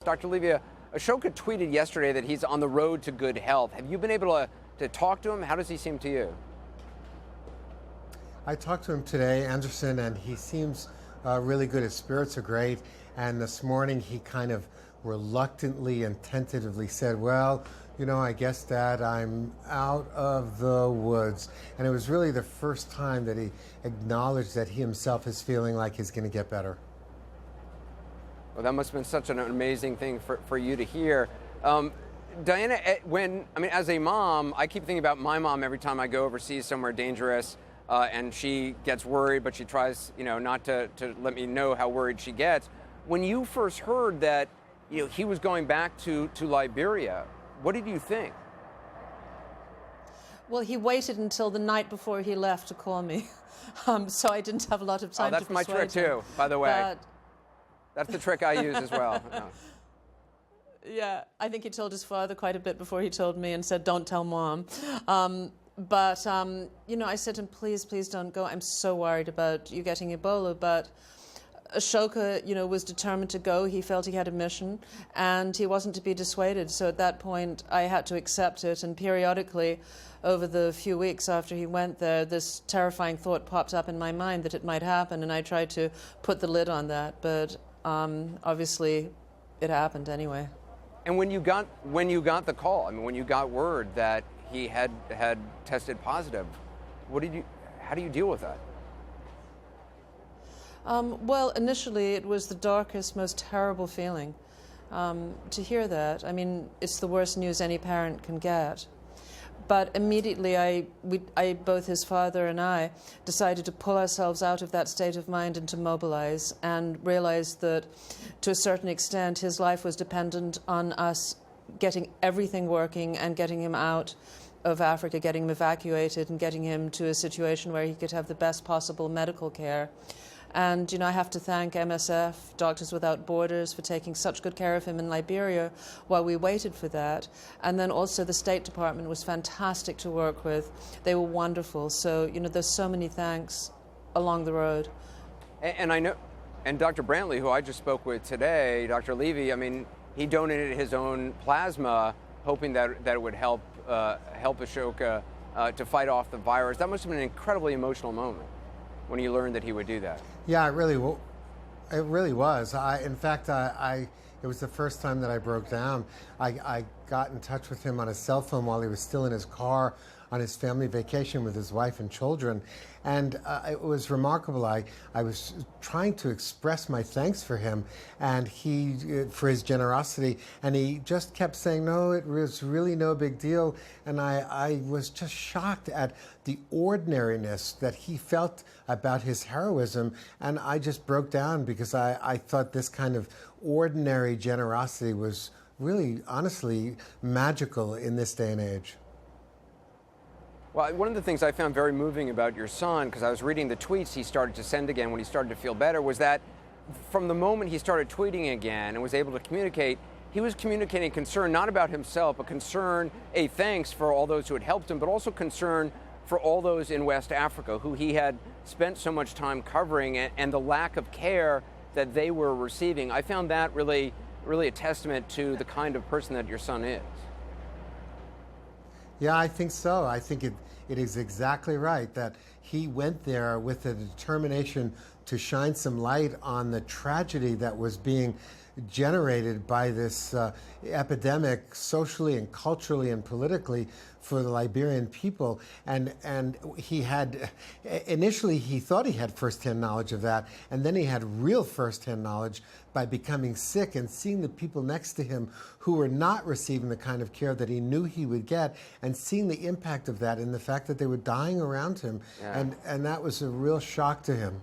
Dr. Levy, Ashoka tweeted yesterday that he's on the road to good health. Have you been able to talk to him? How does he seem to you? I talked to him today, Anderson, and he seems really good. His spirits are great. And this morning he kind of reluctantly and tentatively said, well, you know, I guess, Dad, I'm out of the woods. And it was really the first time that he acknowledged that he himself is feeling like he's going to get better. Well, that must have been such an amazing thing for you to hear. Diana, as a mom, I keep thinking about my mom every time I go overseas somewhere dangerous, and she gets worried, but she tries, not to let me know how worried she gets. When you first heard that, he was going back to Liberia, what did you think? Well, he waited until the night before he left to call me, so I didn't have a lot of time to persuade him. That's my trick too, by the way. That's the trick I use as well. No. Yeah, I think he told his father quite a bit before he told me and said, don't tell Mom. I said to him, please don't go. I'm so worried about you getting Ebola. But Ashoka, was determined to go. He felt he had a mission and he wasn't to be dissuaded. So at that point, I had to accept it. And periodically, over the few weeks after he went there, this terrifying thought popped up in my mind that it might happen. And I tried to put the lid on that. But obviously, it happened anyway. And when you got the call, when you got word that he had tested positive, how do you deal with that? Well, initially, it was the darkest, most terrible feeling to hear that. It's the worst news any parent can get. But immediately, both his father and I, decided to pull ourselves out of that state of mind and to mobilize and realize that, to a certain extent, his life was dependent on us getting everything working and getting him out of Africa, getting him evacuated and getting him to a situation where he could have the best possible medical care. And, I have to thank MSF, Doctors Without Borders, for taking such good care of him in Liberia while we waited for that. And then also the State Department was fantastic to work with. They were wonderful. So, there's so many thanks along the road. And I know, and Dr. Brantley, who I just spoke with today, Dr. Levy, he donated his own plasma, hoping that it would help Ashoka to fight off the virus. That must have been an incredibly emotional moment when you learned that he would do that. Yeah, it really was. It was the first time that I broke down. I got in touch with him on his cell phone while he was still in his car on his family vacation with his wife and children. And it was remarkable. I was trying to express my thanks for him and for his generosity. And he just kept saying, no, it was really no big deal. And I was just shocked at the ordinariness that he felt about his heroism. And I just broke down because I thought this kind of ordinary generosity was really, honestly, magical in this day and age. Well, one of the things I found very moving about your son, because I was reading the tweets he started to send again when he started to feel better, was that from the moment he started tweeting again and was able to communicate, he was communicating concern not about himself, but concern, thanks for all those who had helped him, but also concern for all those in West Africa who he had spent so much time covering and the lack of care that they were receiving. I found that really a testament to the kind of person that your son is. Yeah, I think so. I think it is exactly right that he went there with a determination to shine some light on the tragedy that was being generated by this epidemic socially and culturally and politically for the Liberian people. And he had, initially he thought he had firsthand knowledge of that, and then he had real firsthand knowledge by becoming sick and seeing the people next to him who were not receiving the kind of care that he knew he would get, and seeing the impact of that in the fact that they were dying around him. Yeah. And that was a real shock to him.